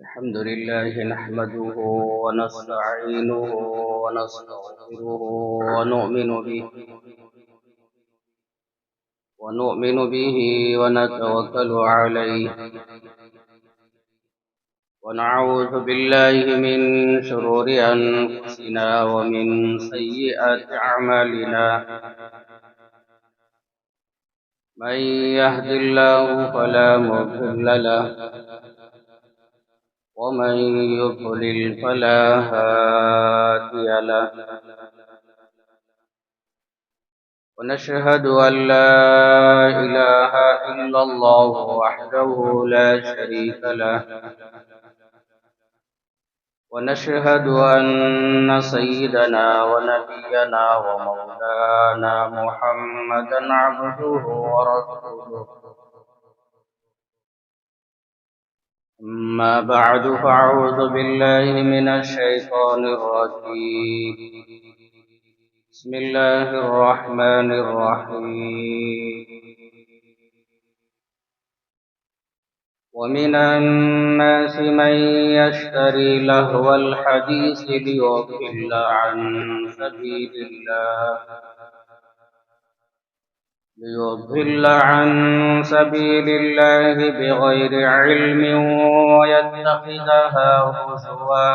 الحمد لله نحمده ونستعينه ونستغفره ونؤمن به ونؤمن به ونتوكل عليه ونعوذ بالله من شرور أنفسنا ومن سيئات أعمالنا من يهد الله فلا مضل له ومن يضلل فلا هادي له ونشهد أن لا إله إلا الله وحده لا شريك له ونشهد أن سيدنا ونبينا ومولانا محمدا عبده ورسوله أما بعد فأعوذ بالله من الشيطان الرجيم بسم الله الرحمن الرحيم ومن الناس من يشتري لهو الحديث ليضل عن سبيل الله بغير علم ويتخذها هزوا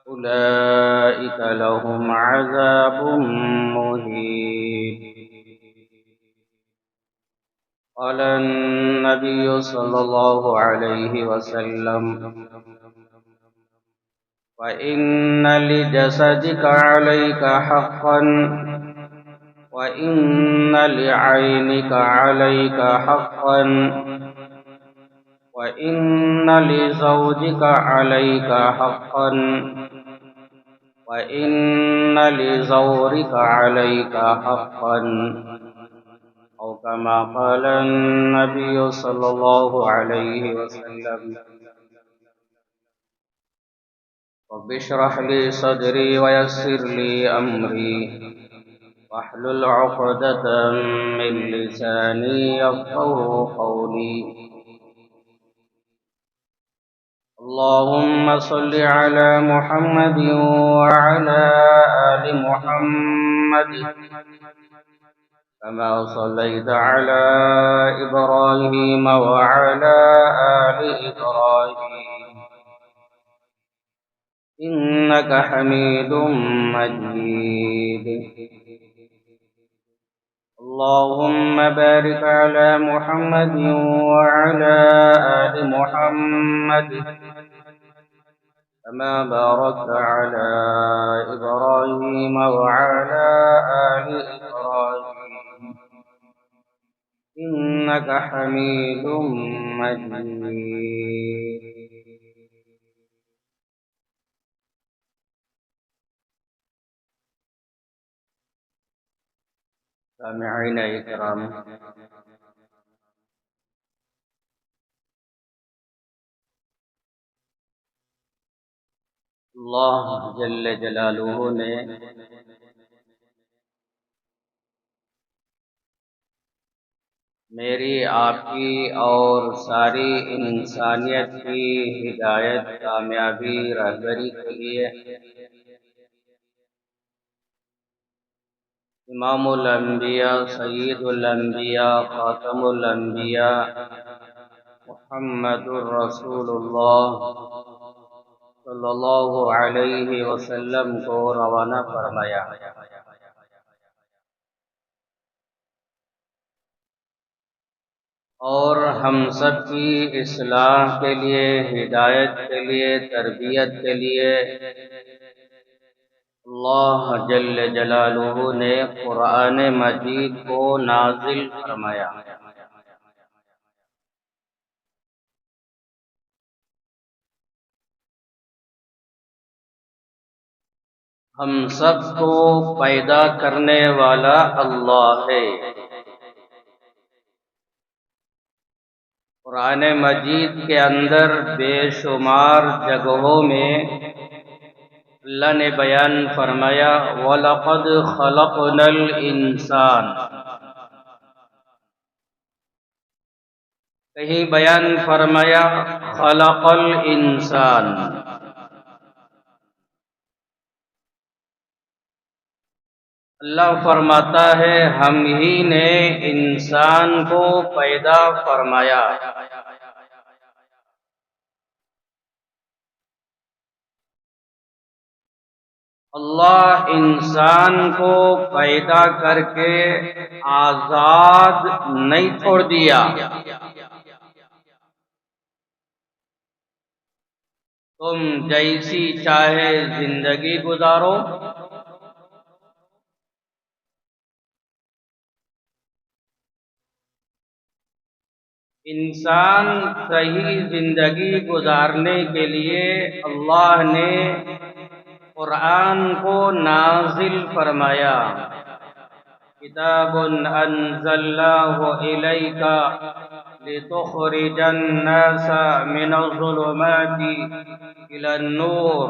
أولئك لهم عذاب مهين قال النبي صلى الله عليه وسلم وإن لجسدك عليك حقا وإن لعينك عليك حقا وإن لزوجك عليك حقا وإن لزورك عليك حقا أو كما قال النبي صلى الله عليه وسلم رب اشرح لي صدري ويسر لي أمري واحلل عقدة من لساني يفقهوا قولي اللهم صل على محمد وعلى آل محمد كما صليت على إبراهيم وعلى آل إبراهيم إنك حميد مجيد اللهم بارك على محمد وعلى آل محمد كما باركت على إبراهيم وعلى آل إبراهيم إنك حميد مجيد سامعین اکرام، اللہ جل جلالہ نے میری آپ کی اور ساری انسانیت کی ہدایت، کامیابی، رہبری کے لیے امام الانبیاء، سید الانبیاء، خاتم الانبیاء محمد الرسول اللہ صلی اللہ علیہ وسلم کو روانہ فرمایا۔ اور ہم سب کی اصلاح کے لیے، ہدایت کے لیے، تربیت کے لیے اللہ جل جلالہ نے قرآن مجید کو نازل فرمایا۔ ہم سب کو پیدا کرنے والا اللہ ہے۔ قرآن مجید کے اندر بے شمار جگہوں میں اللہ نے بیان فرمایا وَلَقَدْ خَلَقْنَا الْإِنسَانَ، کہیں بیان فرمایا خلق الانسان، اللہ فرماتا ہے ہم ہی نے انسان کو پیدا فرمایا۔ اللہ انسان کو پیدا کر کے آزاد نہیں چھوڑ دیا، تم جیسی چاہے زندگی گزارو، انسان صحیح زندگی گزارنے کے لیے اللہ نے قرآن کو نازل فرمایا۔ کتاب انزلناہ الیک لتخرج الناس من الظلمات الی النور،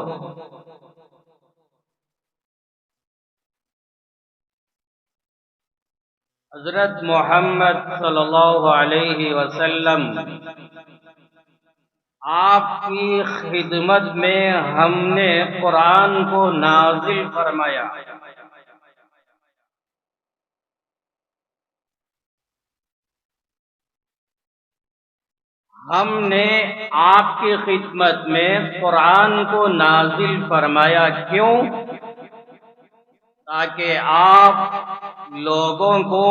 حضرت محمد صلی اللہ علیہ وسلم آپ کی خدمت میں ہم نے قرآن کو نازل فرمایا۔ ہم نے آپ کی خدمت میں قرآن کو نازل فرمایا کیوں؟ تاکہ آپ لوگوں کو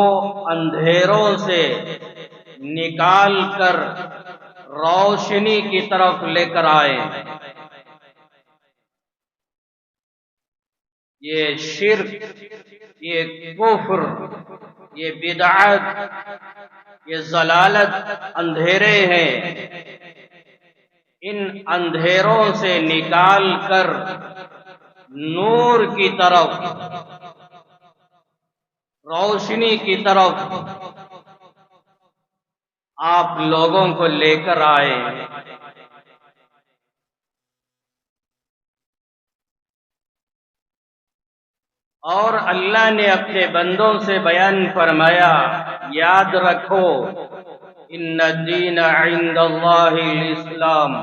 اندھیروں سے نکال کر روشنی کی طرف لے کر آئیں۔ یہ شرک، یہ کفر، یہ بدعت، یہ ضلالت اندھیرے ہیں، ان اندھیروں سے نکال کر نور کی طرف، روشنی کی طرف آپ لوگوں کو لے کر آئے۔ اور اللہ نے اپنے بندوں سے بیان فرمایا، یاد رکھو ان الدین عند اللہ الاسلام،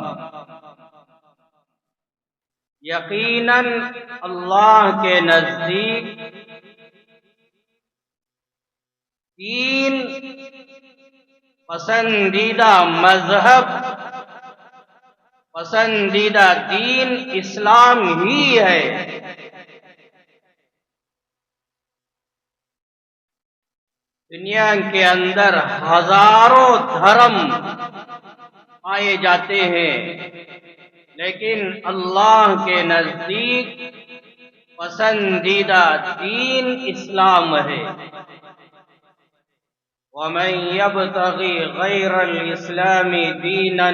یقیناً اللہ کے نزدیک تین پسندیدہ مذہب، پسندیدہ دین اسلام ہی ہے۔ دنیا کے اندر ہزاروں دھرم پائے جاتے ہیں، لیکن اللہ کے نزدیک پسندیدہ دین اسلام ہے۔ وَمَن يَبْتَغِ غَيْرَ الْإِسْلَامِ دِينًا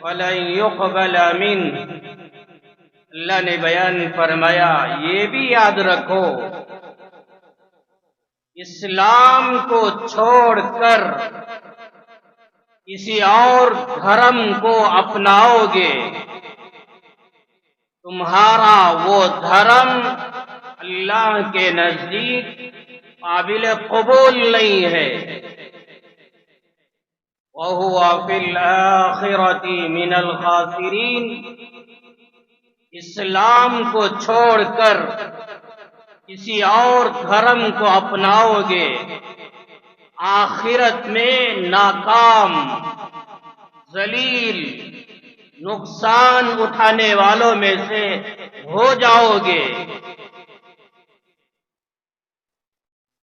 فَلَن يُقْبَلَ مِنْهُ، اللہ نے بیان فرمایا یہ بھی یاد رکھو، اسلام کو چھوڑ کر کسی اور دھرم کو اپناؤ گے، تمہارا وہ دھرم اللہ کے نزدیک قابل قبول نہیں ہے۔ وَهُوَ فِي الْآخِرَةِ مِنَ الْخَاسِرِينَ، اسلام کو چھوڑ کر کسی اور دھرم کو اپناؤ گے، آخرت میں ناکام، ذلیل، نقصان اٹھانے والوں میں سے ہو جاؤ گے۔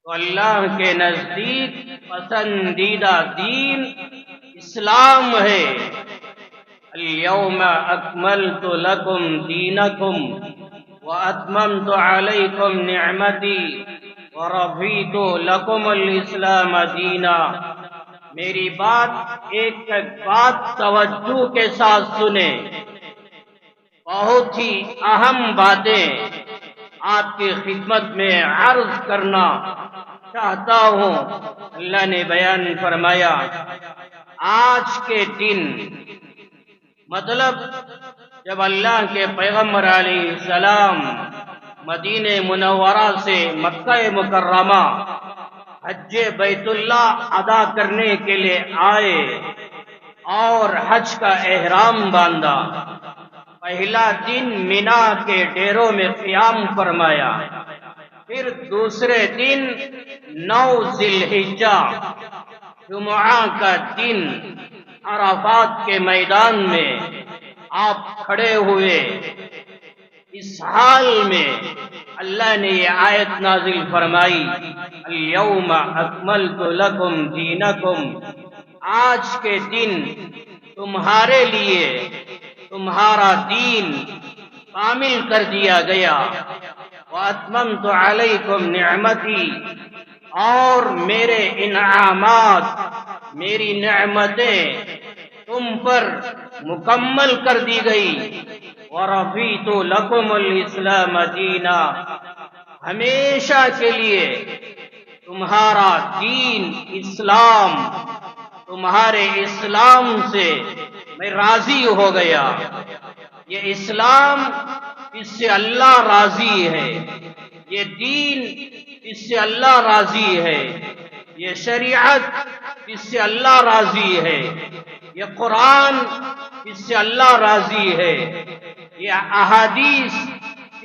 تو اللہ کے نزدیک پسندیدہ دین اسلام ہے۔ اليوم اکملت لکم دینکم واتممت علیکم نعمتی ورضیت لکم الاسلام دینا۔ میری بات ایک ایک بات توجہ کے ساتھ سنیں، بہت ہی اہم باتیں آپ کی خدمت میں عرض کرنا چاہتا ہوں۔ اللہ نے بیان فرمایا آج کے دن، مطلب جب اللہ کے پیغمبر علیہ السلام مدینہ منورہ سے مکہ مکرمہ حج بیت اللہ ادا کرنے کے لیے آئے، اور حج کا احرام باندھا، پہلا دن مینا کے ڈیروں میں قیام فرمایا، پھر دوسرے دن 9 ذی الحجہ جمعہ کا دن عرفات کے میدان میں آپ کھڑے ہوئے۔ اس حال میں اللہ نے یہ آیت نازل فرمائی، الیوم اکملت لکم دینکم، آج کے دن تمہارے لیے تمہارا دین کامل کر دیا گیا، واتممت علیکم نعمتی، اور میرے انعامات، میری نعمتیں تم پر مکمل کر دی گئی، وَرَضِيتُ لَكُمُ الْإِسْلَامَ دِينًا، ہمیشہ کے لیے تمہارا دین اسلام، تمہارے اسلام سے میں راضی ہو گیا۔ یہ اسلام اس سے اللہ راضی ہے، یہ دین اس سے اللہ راضی ہے، یہ شریعت اس سے اللہ راضی ہے، یہ قرآن اس سے اللہ راضی ہے، یہ احادیث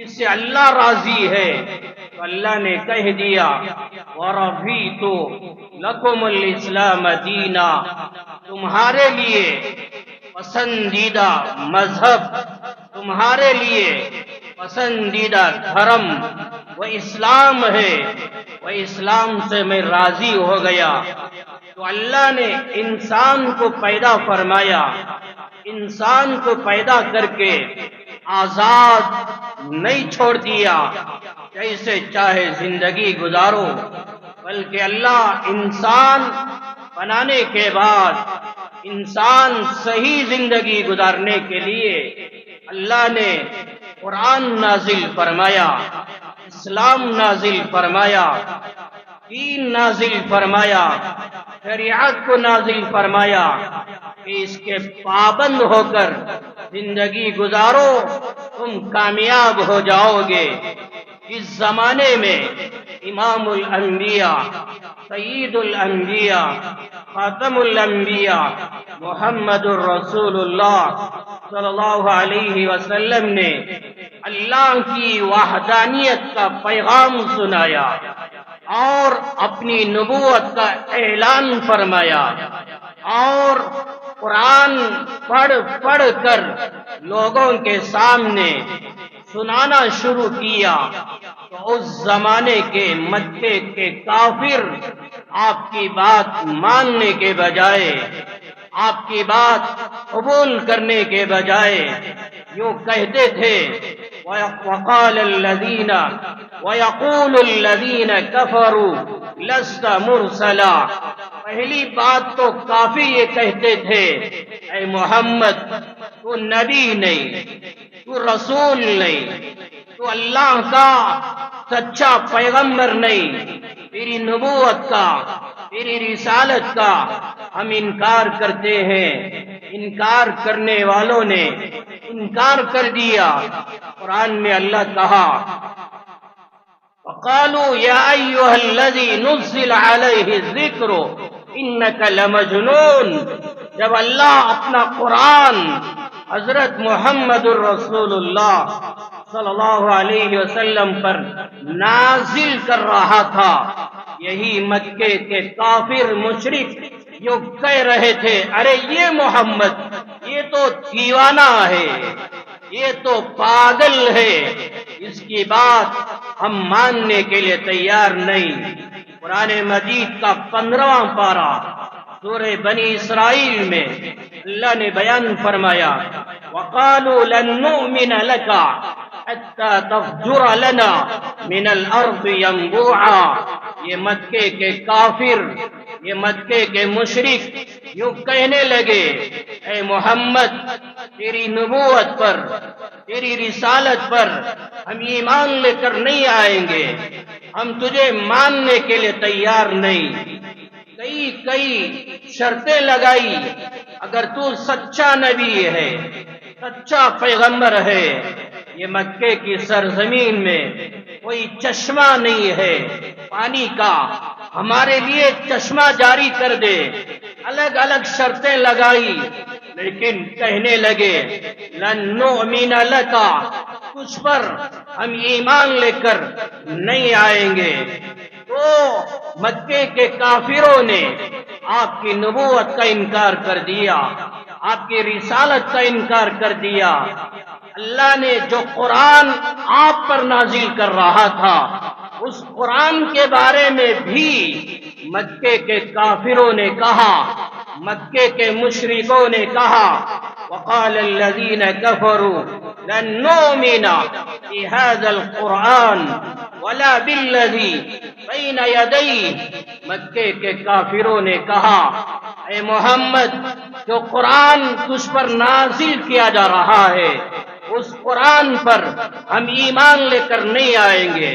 اس سے اللہ راضی ہے۔ تو اللہ نے کہہ دیا وَرَضِيتُ لَكُمُ الْإِسْلَامَ دِينًا، تمہارے لیے پسندیدہ مذہب، تمہارے لیے پسندیدہ دھرم وہ اسلام ہے، وہ اسلام سے میں راضی ہو گیا۔ تو اللہ نے انسان کو پیدا فرمایا، انسان کو پیدا کر کے آزاد نہیں چھوڑ دیا جیسے چاہے زندگی گزارو، بلکہ اللہ انسان بنانے کے بعد انسان صحیح زندگی گزارنے کے لیے اللہ نے قرآن نازل فرمایا، اسلام نازل فرمایا، دین نازل فرمایا، شریعت کو نازل فرمایا کہ اس کے پابند ہو کر زندگی گزارو، تم کامیاب ہو جاؤ گے۔ اس زمانے میں امام الانبیاء، سید الانبیاء، خاتم الانبیاء محمد الرسول اللہ صلی اللہ علیہ وسلم نے اللہ کی وحدانیت کا پیغام سنایا اور اپنی نبوت کا اعلان فرمایا، اور قرآن پڑھ پڑھ کر لوگوں کے سامنے سنانا شروع کیا، تو اس زمانے کے مکے کے کافر آپ کی بات ماننے کے بجائے، آپ کی بات قبول کرنے کے بجائے یوں کہتے تھے وَقَالَ الَّذِينَ وَيَقُولُ الَّذِينَ كَفَرُوا لَسْتَ مُرْسَلًا، پہلی بات تو کافی یہ کہتے تھے اے محمد تو نبی نہیں، تو رسول نہیں، تو اللہ کا سچا پیغمبر نہیں، تیری نبوت کا، تیری رسالت کا ہم انکار کرتے ہیں۔ انکار کرنے والوں نے انکار کر دیا۔ قرآن میں اللہ کہا وَقَالُوا يَا أَيُّهَا الَّذِي نُزِّلَ عَلَيْهِ الذِّكْرُ إِنَّكَ لَمَجْنُونَ، جب اللہ اپنا قرآن حضرت محمد الرسول اللہ صلی اللہ علیہ وسلم پر نازل کر رہا تھا، یہی مکے کے کافر مشرک جو کہہ رہے تھے ارے یہ محمد یہ تو دیوانہ ہے، یہ تو پاگل ہے، اس کی بات ہم ماننے کے لیے تیار نہیں۔ قرآن مجید کا 15واں پارہ سورہ بنی اسرائیل میں اللہ نے بیان فرمایا وَقَالُوا لَن نُؤْمِنَ لَكَ حَتَّى تَفْجُرَ لَنَا مِنَ الْأَرْضِ يَنبُوعًا، یہ مکے کے کافر، یہ مکے کے مشرک یوں کہنے لگے اے محمد تیری نبوت پر، تیری رسالت پر ہم ایمان لے کر نہیں آئیں گے، ہم تجھے ماننے کے لیے تیار نہیں۔ کئی شرطیں لگائی، اگر تو سچا نبی ہے، سچا پیغمبر ہے، یہ مکے کی سرزمین میں کوئی چشمہ نہیں ہے پانی کا، ہمارے لیے چشمہ جاری کر دے، الگ الگ شرطیں لگائی، لیکن کہنے لگے لن نؤمن لکا، تجھ پر ہم ایمان لے کر نہیں آئیں گے۔ تو مکے کے کافروں نے آپ کی نبوت کا انکار کر دیا، آپ کی رسالت کا انکار کر دیا۔ اللہ نے جو قرآن آپ پر نازل کر رہا تھا، اس قرآن کے بارے میں بھی مکے کے کافروں نے کہا، مکے کے مشرکوں نے کہا وقال الذين كفروا لن نؤمن بهذا القرآن ولا بالذي بين يديه۔ مکے کے کافروں نے کہا اے محمد، جو قرآن تجھ پر نازل کیا جا رہا ہے اس قرآن پر ہم ایمان لے کر نہیں آئیں گے،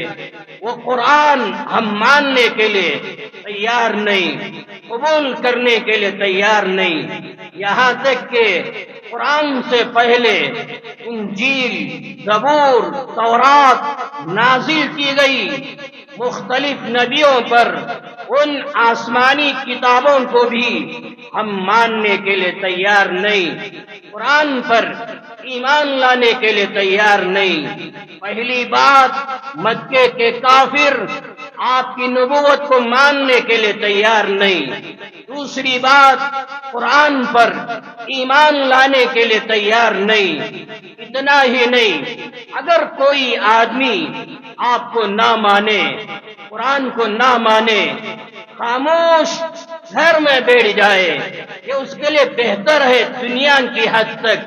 وہ قرآن ہم ماننے کے لیے تیار نہیں، قبول کرنے کے لیے تیار نہیں۔ یہاں تک کہ قرآن سے پہلے انجیل، زبور، تورات نازل کی گئی، مختلف نبیوں پر ان آسمانی کتابوں کو بھی ہم ماننے کے لیے تیار نہیں، قرآن پر ایمان لانے کے لیے تیار نہیں۔ پہلی بات، مکے کے کافر آپ کی نبوت کو ماننے کے لیے تیار نہیں۔ دوسری بات، قرآن پر ایمان لانے کے لیے تیار نہیں۔ اتنا ہی نہیں، اگر کوئی آدمی آپ کو نہ مانے، قرآن کو نہ مانے، خاموش گھر میں بیٹھ جائے، یہ اس کے لیے بہتر ہے دنیا کی حد تک۔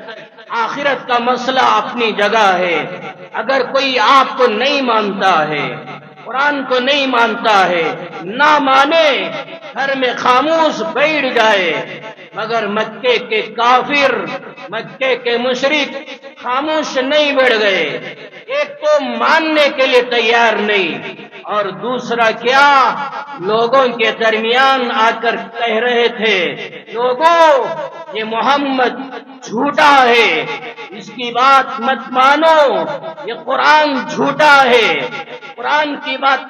آخرت کا مسئلہ اپنی جگہ ہے۔ اگر کوئی آپ کو نہیں مانتا ہے، قرآن کو نہیں مانتا ہے، نہ مانے، گھر میں خاموش بیٹھ جائے، مگر مکے کے کافر، مکے کے مشرک خاموش نہیں بیٹھ گئے۔ ایک تو ماننے کے لیے تیار نہیں، اور دوسرا کیا، لوگوں کے درمیان آ کر کہہ رہے تھے لوگوں یہ محمد جھوٹا ہے، اس کی بات مت مانو، یہ قرآن جھوٹا ہے، قرآن کی بات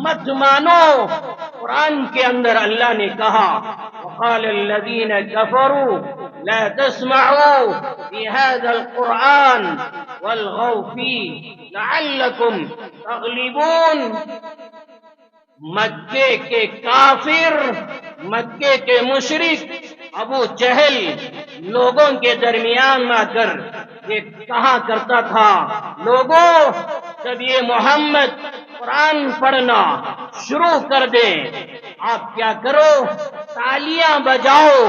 مت مانو۔ قرآن کے اندر اللہ نے کہا وقال الذين كفروا لا تسمعوا بهذا القرآن والغوا فيه لعلكم تغلبون۔ مکے کے کافر، مکے کے مشرک ابو جہل لوگوں کے درمیان آ کر یہ کہا کرتا تھا لوگوں جب یہ محمد قرآن پڑھنا شروع کر دے، آپ کیا کرو، تالیاں بجاؤ،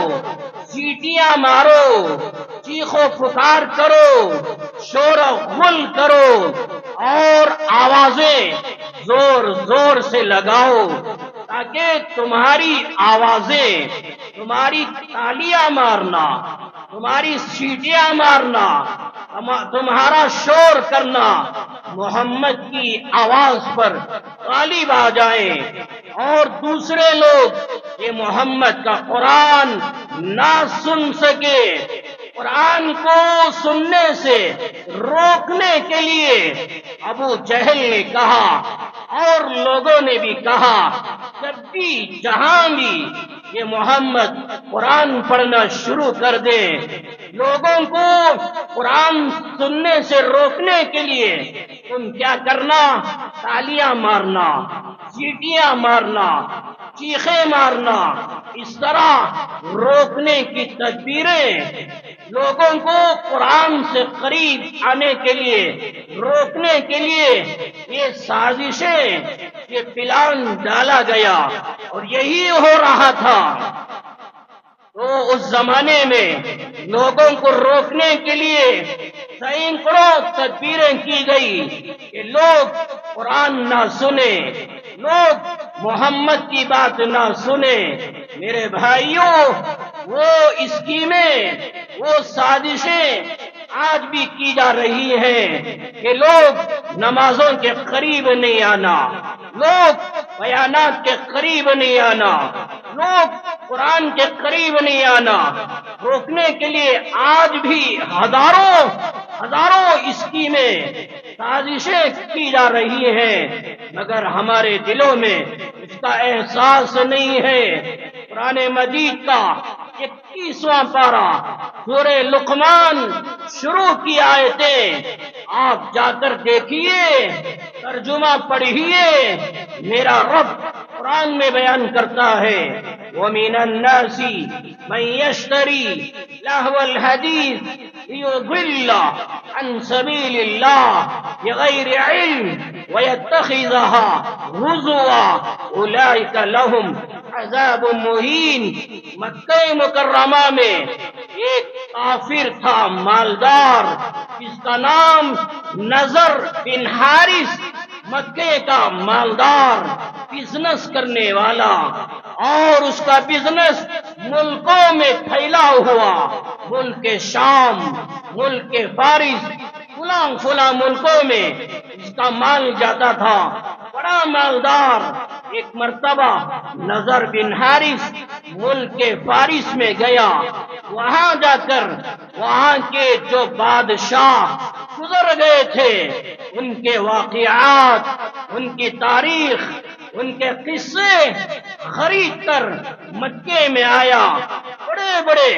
سیٹیاں مارو، چیخ و پکار کرو، شور و غل کرو، اور آوازیں زور زور سے لگاؤ، تاکہ تمہاری آوازیں، تمہاری تالیاں مارنا، تمہاری سیٹیاں مارنا، تمہارا شور کرنا محمد کی آواز پر غالب آ جائیں، اور دوسرے لوگ یہ محمد کا قرآن نہ سن سکے۔ قرآن کو سننے سے روکنے کے لیے ابو جہل نے کہا، اور لوگوں نے بھی کہا، جب بھی جہاں بھی یہ محمد قرآن پڑھنا شروع کر دے، لوگوں کو قرآن سننے سے روکنے کے لیے تم کیا کرنا، تالیاں مارنا، سیٹیاں مارنا، چیخیں مارنا، اس طرح روکنے کی تدبیریں، لوگوں کو قرآن سے قریب آنے کے لیے، روکنے کے لیے یہ سازشیں، یہ پلان ڈالا گیا، اور یہی ہو رہا تھا۔ تو اس زمانے میں لوگوں کو روکنے کے لیے سینکڑوں تدبیریں کی گئی کہ لوگ قرآن نہ سنیں، لوگ محمد کی بات نہ سنیں۔ میرے بھائیوں، وہ اسکیمیں، وہ سازشیں آج بھی کی جا رہی ہیں کہ لوگ نمازوں کے قریب نہیں آنا، لوگ بیانات کے قریب نہیں آنا، لوگ قرآن کے قریب نہیں آنا، روکنے کے لیے آج بھی ہزاروں اسکیمیں، سازشیں کی جا رہی ہیں، مگر ہمارے دلوں میں اس کا احساس نہیں ہے۔ قرآن مجید کا 21واں پارہ سورہ لقمان شروع کی آیتیں آپ جا کر دیکھیے، ترجمہ پڑھیے۔ میرا رب قرآن میں بیان کرتا ہے وَمِنَ النَّاسِ مَن يَشْتَرِي لَهْوَ الْحَدِيثِ لِيُضِلَّ عَن سَبِيلِ اللَّهِ بِغَيْرِ عِلْمٍ وَيَتَّخِذَهَا هُزُوًا أُولَئِكَ لَهُمْ عَذَابٌ مُهِينٌ۔ مکہ مکرمہ میں ایک کافر تھا مالدار، جس کا نام نضر بن حارث، مکے کا مالدار بزنس کرنے والا، اور اس کا بزنس ملکوں میں پھیلا ہوا، ملک شام، ملک فارس، فلاں ملکوں میں اس کا مال جاتا تھا، بڑا مالدار۔ ایک مرتبہ نضر بن حارث ملک فارس میں گیا، وہاں جا کر وہاں کے جو بادشاہ گزر گئے تھے ان کے واقعات، ان کی تاریخ، ان کے قصے خرید کر مکے میں آیا۔ بڑے بڑے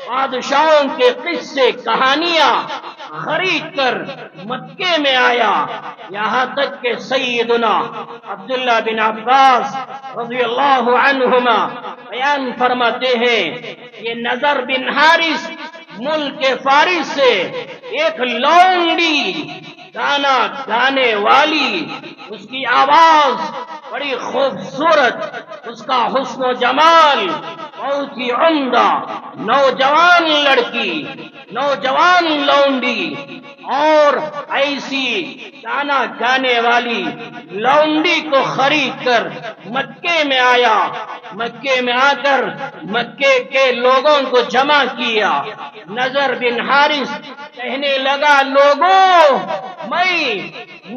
بادشاہوں کے قصے کہانیاں خرید کر مکے میں آیا، یہاں تک کہ سیدنا عبداللہ بن عباس رضی اللہ عنہما بیان فرماتے ہیں یہ نضر بن حارث ملک فارس سے ایک لونڈی گانا گانے والی، اس کی آواز بڑی خوبصورت، اس کا حسن و جمال بہت ہی عمدہ، نوجوان لڑکی، نوجوان لونڈی، اور ایسی گانا گانے والی لونڈی کو خرید کر مکے میں آیا۔ مکے میں آ کر مکے کے لوگوں کو جمع کیا۔ نضر بن حارث کہنے لگا لوگوں، میں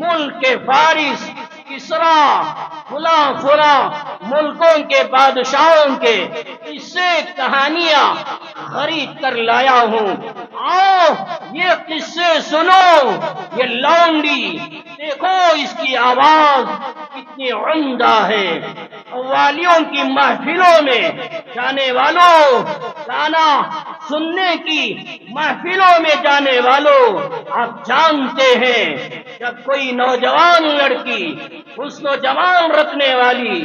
ملک فارس، کسرا، فلاں ملکوں کے بادشاہوں کے قصے کہانیاں خرید کر لایا ہوں، آؤ یہ قصے سنو۔ یہ لونڈی دیکھو اس کی آواز کتنی عمدہ ہے۔ قوالیوں کی محفلوں میں جانے والوں، گانا سننے کی محفلوں میں جانے والوں، آپ جانتے ہیں جب کوئی نوجوان لڑکی حسن و جمال رکھنے والی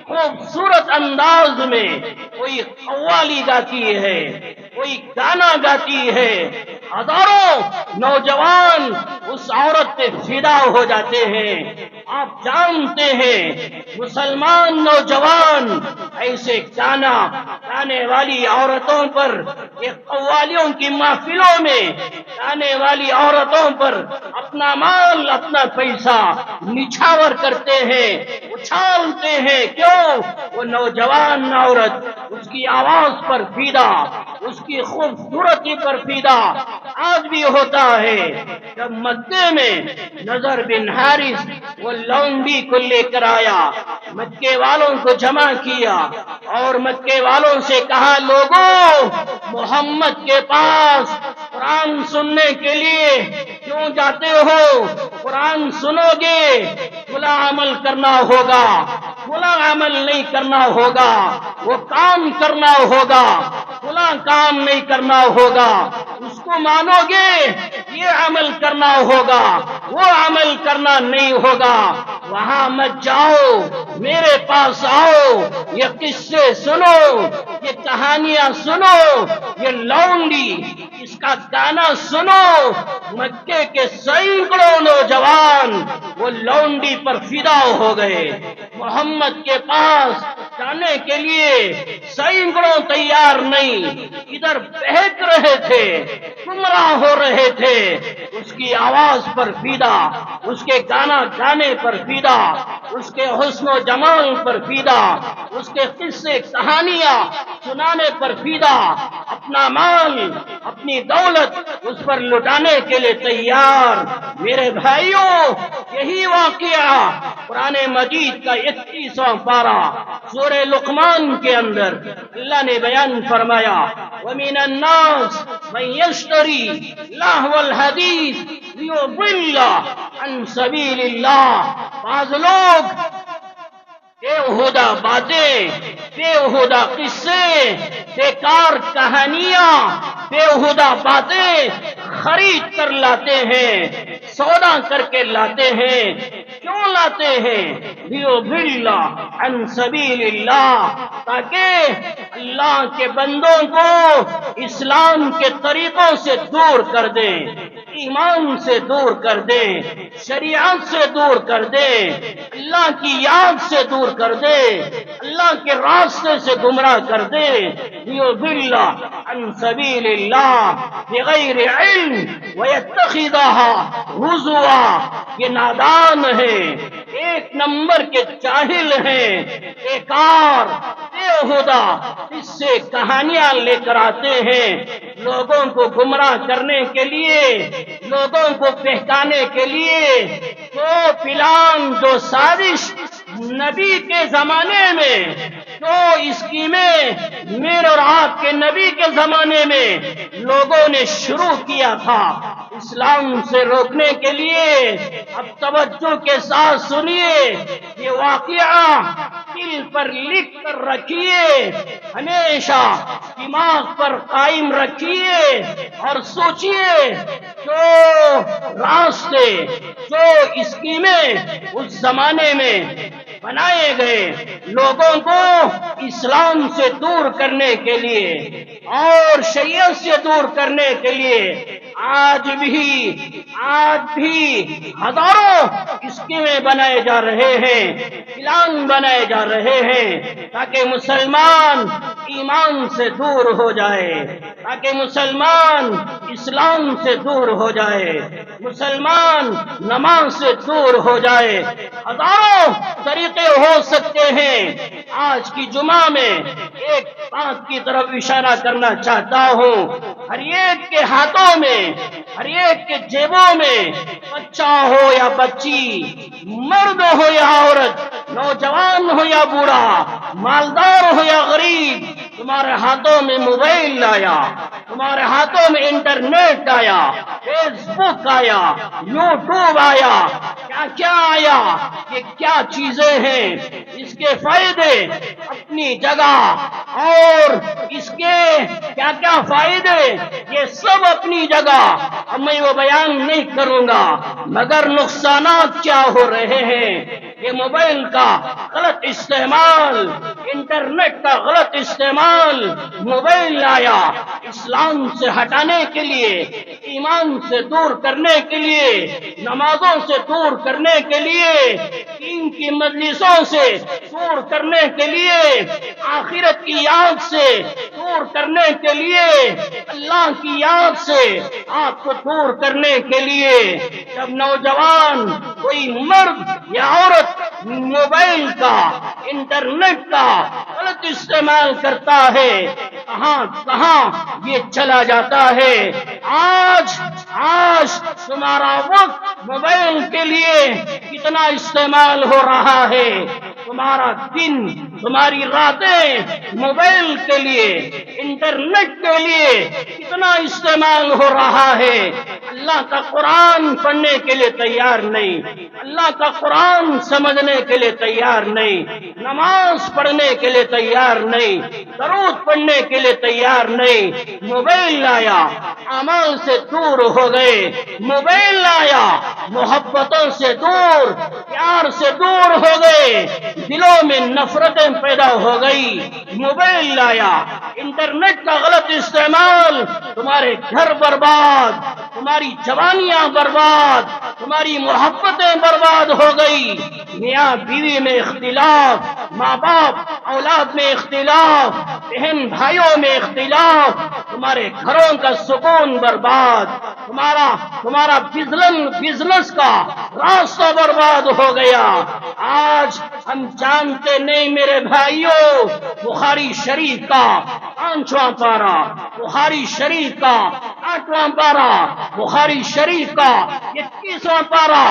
خوبصورت انداز میں کوئی قوالی گاتی ہے، کوئی گانا گاتی ہے، ہزاروں نوجوان اس عورت پہ فدا ہو جاتے ہیں۔ آپ جانتے ہیں مسلمان نوجوان ایسے گانا گانے والی عورتوں پر، یہ قوالیوں کی محفلوں میں گانے والی عورتوں پر اپنا مال، اپنا پیسہ نچھاور کرتے ہیں، اچھالتے ہیں۔ کیوں؟ وہ نوجوان عورت اس کی آواز پر فدا، اس کی خوبصورتی پر فدا۔ آج بھی ہوتا ہے۔ جب مکے میں نضر بن حارث وہ لونڈی کو لے کر آیا، مکے والوں کو جمع کیا اور مکے والوں سے کہا لوگوں، محمد کے پاس قرآن سننے کے لیے کیوں جاتے ہو؟ قرآن سنو گے، بھلا عمل کرنا ہوگا، بھلا عمل نہیں کرنا ہوگا، وہ کام کرنا ہوگا، بھلا کام نہیں کرنا ہوگا، اس کو مانو گے، یہ عمل کرنا ہوگا، وہ عمل کرنا نہیں ہوگا۔ وہاں مت جاؤ، میرے پاس آؤ، یہ قصے سنو، یہ کہانیاں سنو، یہ لونڈی اس کا گانا سنو۔ مکے کے سینکڑوں نوجوان وہ لونڈی پر فدا ہو گئے۔ محمد کے پاس جانے کے لیے سینکڑوں تیار نہیں، ادھر بہک رہے تھے، گمراہ ہو رہے تھے۔ اس کی آواز پر فدا، اس کے گانا گانے پر فدا، اس کے حسن و جمال پر فدا، اس کے قصے کہانیاں سنانے پر فدا، اپنا مال، اپنی دولت اس پر لٹانے کے لیے تیار۔ میرے بھائیوں، یہی واقعہ قرآن مجید کا 31واں پارہ سورہ لقمان کے اندر اللہ نے بیان فرمایا وَمِنَ النَّاسِ مَن يَشْتَرِي لَهْوَ الْحَدِيثِ لِيُضِلَّ عَن سَبِيلِ اللَّهِ۔ بعض لوگ بےہودہ باتیں، بےہودہ قصے، بیکار کہانیاں، بےہودہ باتیں خرید کر لاتے ہیں، سودا کر کے لاتے ہیں۔ کیوں لاتے ہیں؟ لیضل عن سبیل اللہ، تاکہ اللہ کے بندوں کو اسلام کے طریقوں سے دور کر دیں، ایمان سے دور کر دیں، شریعت سے دور کر دیں، اللہ کی یاد سے دور کر دے، اللہ کے راستے سے گمراہ کر دے۔ لیضل عن سبیل اللہ بغیر علم ویتخذها ہزوا، یہ نادان ہیں، ایک نمبر کے جاہل ہیں، بیکار بےہودہ اس سے کہانیاں لے کر آتے ہیں لوگوں کو گمراہ کرنے کے لیے، لوگوں کو بہکانے کے لیے۔ جو پلان، جو سازش نبی کے زمانے میں، جو اسکیمیں میرے اور آپ کے نبی کے زمانے میں لوگوں نے شروع کیا تھا اسلام سے روکنے کے لیے، اب توجہ کے ساتھ سنیے، یہ واقعہ دل پر لکھ کر رکھیے، ہمیشہ دماغ پر قائم رکھیے اور سوچیے، جو راستے، جو اسکیمیں اس زمانے میں بنائے گئے لوگوں کو اسلام سے دور کرنے کے لیے اور شریعت سے دور کرنے کے لیے، آج بھی ہزاروں اسکیمیں بنائے جا رہے ہیں، پلان بنائے جا رہے ہیں، تاکہ مسلمان ایمان سے دور ہو جائے، تاکہ مسلمان اسلام سے دور ہو جائے، مسلمان نماز سے دور ہو جائے۔ ہزاروں طریقے ہو سکتے ہیں۔ آج کی جمعہ میں ایک بات کی طرف اشارہ کرنا چاہتا ہوں، ہر ایک کے ہاتھوں میں، ہر ایک کے جیبوں میں، بچہ ہو یا بچی، مرد ہو یا عورت، نوجوان ہو یا بوڑھا، مالدار ہو یا غریب، تمہارے ہاتھوں میں موبائل آیا، تمہارے ہاتھوں میں انٹرنیٹ آیا، فیس بک آیا، یوٹیوب آیا، کیا کیا آیا، یہ کیا چیزیں ہیں، اس کے فائدے اپنی جگہ اور اس کے کیا کیا فائدے یہ سب اپنی جگہ، اب میں وہ بیان نہیں کروں گا، مگر نقصانات کیا ہو رہے ہیں۔ یہ موبائل کا غلط استعمال، انٹرنیٹ کا غلط استعمال، موبائل آیا اسلام سے ہٹانے کے لیے، ایمان سے دور کرنے کے لیے، نمازوں سے دور کرنے کے لیے، دین کی مجلسوں سے دور کرنے کے لیے، آخرت کی یاد سے دور کرنے کے لیے، اللہ کی یاد سے آپ کو دور کرنے کے لیے۔ جب نوجوان، کوئی مرد یا عورت موبائل کا، انٹرنیٹ کا غلط استعمال کرتا ہے، کہاں کہاں یہ چلا جاتا ہے۔ آج تمہارا وقت موبائل کے لیے کتنا استعمال ہو رہا ہے، تمہارا دن، تمہاری راتیں موبائل کے لیے، انٹرنیٹ کے لیے کتنا استعمال ہو رہا ہے۔ اللہ کا قرآن پڑھنے کے لیے تیار نہیں، اللہ کا قرآن سمجھنے کے لیے تیار نہیں، نماز پڑھنے کے لیے تیار نہیں، درود پڑھنے کے لیے تیار نہیں۔ موبائل لایا، عمل سے دور ہو گئے، موبائل لایا، محبتوں سے دور، پیار سے دور ہو گئے، دلوں میں نفرتیں پیدا ہو گئی۔ موبائل لایا، انٹرنیٹ کا غلط استعمال، تمہارے گھر برباد، تمہاری جوانیاں برباد، تمہاری محبتیں برباد ہو گئی، میاں بیوی میں اختلاف، ماں باپ اولاد میں اختلاف، بہن بھائیوں میں اختلاف، تمہارے گھروں کا سکون برباد، تمہارا بزنس کا راستہ برباد ہو گیا۔ آج ہم جانتے نہیں میرے بھائیوں، بخاری شریف کا 5واں پارہ، بخاری شریف کا 8واں پارہ، بخاری شریف کا 21واں پارہ،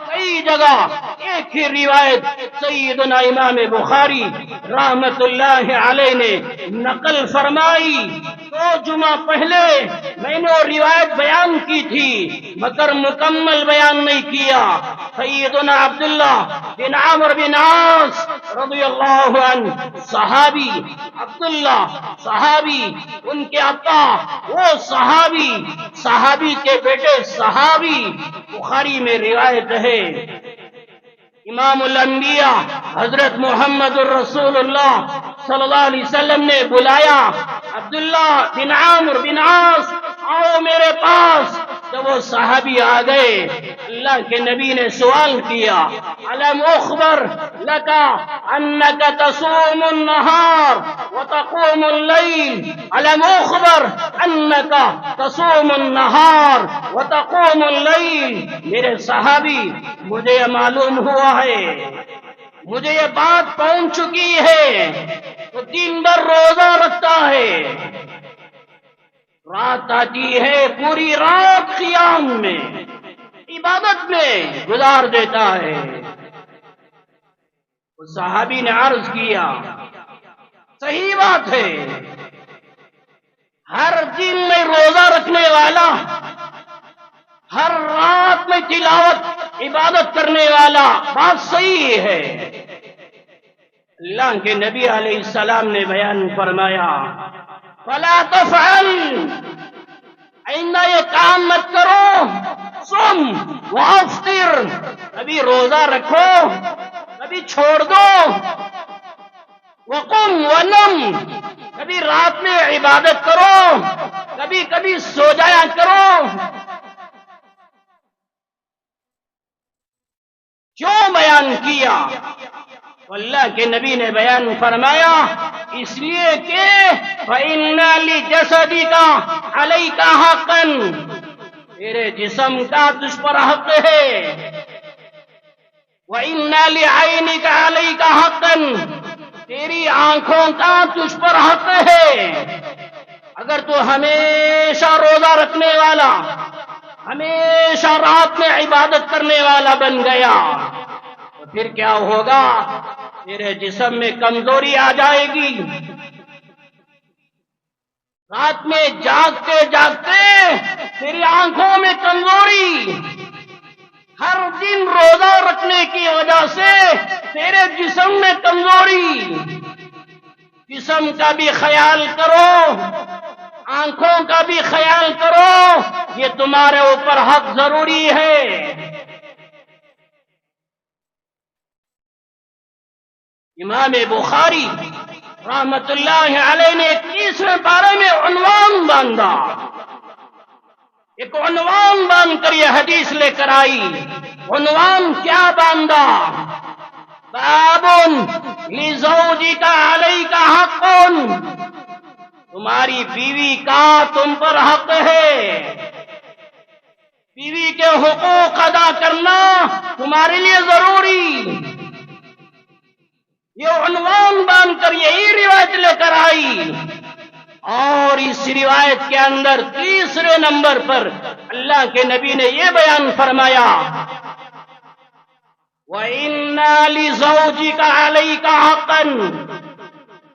کئی جگہ ایک ہی روایت سیدنا امام بخاری رحمت اللہ علیہ نے نقل فرمائی۔ 2 جمعہ پہلے میں نے وہ روایت بیان کی تھی، مگر مکمل بیان نہیں کیا، سیدنا عبداللہ بن عمرو بن عاص رضی اللہ عنہ صحابی، عبداللہ صحابی، ان کے ابا وہ صحابی، صحابی کے بیٹے صحابی، بخاری میں روایت ہے امام الانبیاء حضرت محمد الرسول اللہ صلی اللہ علیہ وسلم نے بلایا عبداللہ بن عمرو بن عاص آؤ میرے پاس. جب وہ صحابی آ گئے اللہ کے نبی نے سوال کیا الم اخبر لکا انک تصوم النہار وتقوم اللیل، الم اخبر انک تصوم النہار وتقوم اللیل. میرے صحابی مجھے یہ معلوم ہوا ہے، مجھے یہ بات پہنچ چکی ہے، وہ دن بھر روزہ رکھتا ہے، رات آتی ہے پوری رات قیام میں عبادت میں گزار دیتا ہے. اس صحابی نے عرض کیا صحیح بات ہے، ہر دن میں روزہ رکھنے والا، ہر رات میں تلاوت عبادت کرنے والا، بات صحیح ہے. اللہ کے نبی علیہ السلام نے بیان فرمایا فلا تفعل، آئندہ یہ کام مت کرو، صم وافطر، کبھی روزہ رکھو کبھی چھوڑ دو، وقم ونم، کبھی رات میں عبادت کرو کبھی کبھی سو جایا کرو. کیوں بیان کیا؟ اللہ کے نبی نے بیان فرمایا اس لیے کہ فَإِنَّ لِجَسَدِكَ عَلَيْكَ حَقًّا، تیرے جسم کا تجھ پر حق ہے. وَإِنَّ لِعَيْنِكَ عَلَيْكَ حَقًّا، تیری آنکھوں کا تجھ پر حق ہے. اگر تو ہمیشہ روزہ رکھنے والا، ہمیشہ رات میں عبادت کرنے والا بن گیا تو پھر کیا ہوگا؟ تیرے جسم میں کمزوری آ جائے گی. رات میں جاگتے جاگتے تیری آنکھوں میں کمزوری، ہر دن روزہ رکھنے کی وجہ سے تیرے جسم میں کمزوری. جسم کا بھی خیال کرو، آنکھوں کا بھی خیال کرو، یہ تمہارے اوپر حق ضروری ہے. امام بخاری رحمت اللہ علیہ نے 30ویں پارے میں عنوان باندھا، ایک عنوان باندھ کر یہ حدیث لے کر آئی. عنوان کیا باندھا؟ باب لزوجک علیک حق، تمہاری بیوی کا تم پر حق ہے، بیوی کے حقوق ادا کرنا تمہارے لیے ضروری. یہ عنوان باندھ کر یہی روایت لے کر آئی، اور اس روایت کے اندر 3 نمبر پر اللہ کے نبی نے یہ بیان فرمایا وَإِنَّ لِزَوْجِكَ عَلَيْكَ حَقًّا،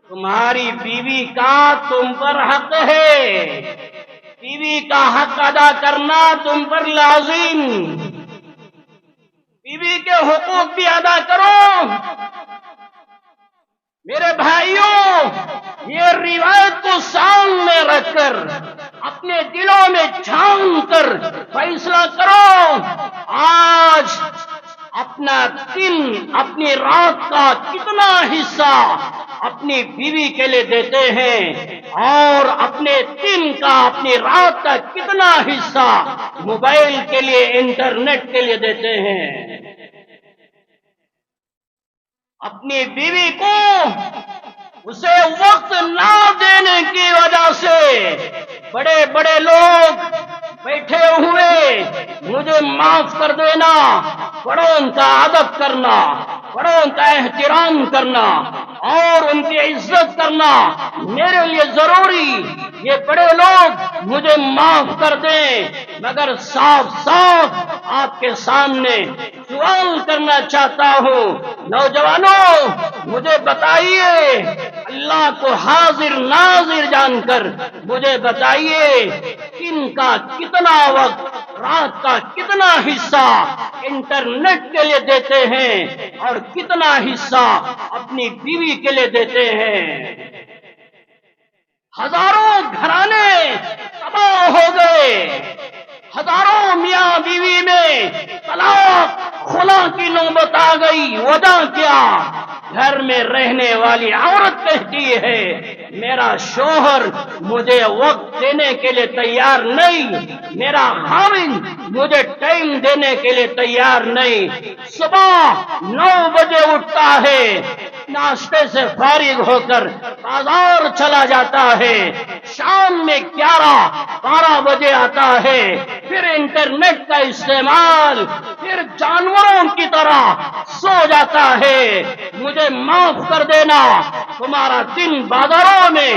تمہاری بیوی کا تم پر حق ہے، بیوی کا حق ادا کرنا تم پر لازم. بیوی کے حقوق بھی ادا کرو. میرے بھائیوں، یہ روایت کو سامنے رکھ کر اپنے دلوں میں جھانک کر فیصلہ کرو آج اپنا دن، اپنی رات کا کتنا حصہ اپنی بیوی کے لیے دیتے ہیں، اور اپنے دن کا، اپنی رات کا کتنا حصہ موبائل کے لیے، انٹرنیٹ کے لیے دیتے ہیں. اپنی بیوی کو اسے وقت نہ دینے کی وجہ سے بڑے بڑے لوگ بیٹھے ہوئے مجھے معاف کر دینا، بڑوں کا ادب کرنا، بڑوں کا احترام کرنا اور ان کی عزت کرنا میرے لیے ضروری. یہ بڑے لوگ مجھے معاف کر دیں، مگر صاف صاف آپ کے سامنے سوال کرنا چاہتا ہوں، نوجوانوں مجھے بتائیے، اللہ کو حاضر ناظر جان کر مجھے بتائیے، کن کا کتنا وقت رات کا کتنا حصہ انٹرنیٹ کے لیے دیتے ہیں اور کتنا حصہ اپنی بیوی کے لیے دیتے ہیں۔ ہزاروں گھرانے تباہ ہو گئے، ہزاروں میاں بیوی میں طلاق خلا کی نوبت آ گئی۔ وجہ کیا؟ گھر میں رہنے والی عورت کہتی ہے میرا شوہر مجھے وقت دینے کے لیے تیار نہیں، میرا خاوند مجھے ٹائم دینے کے لیے تیار نہیں۔ صبح 9 بجے اٹھتا ہے، ناشتے سے فارغ ہو کر بازار چلا جاتا ہے، شام میں 11-12 بجے آتا ہے، پھر انٹرنیٹ کا استعمال، پھر جانوروں کی طرح سو جاتا ہے۔ مجھے معاف کر دینا، تمہارا دن بازاروں میں،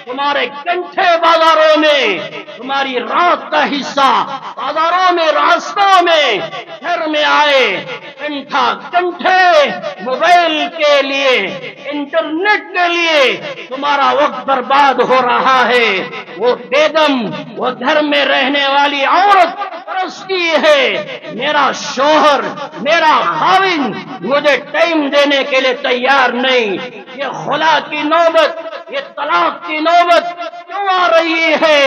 تمہارے کنٹھے بازاروں میں، تمہاری رات کا حصہ بازاروں میں، راستوں میں، گھر میں آئے کنٹھے موبائل کے لیے، انٹرنیٹ کے لیے تمہارا وقت برباد ہو رہا ہے۔ وہ بیگم، وہ گھر میں رہنے والی عورت ترستی ہے میرا شوہر، میرا خاوند مجھے ٹائم دینے کے لیے تیار نہیں۔ یہ خلا کی نوبت، یہ طلاق کی نوبت کیوں آ رہی ہے؟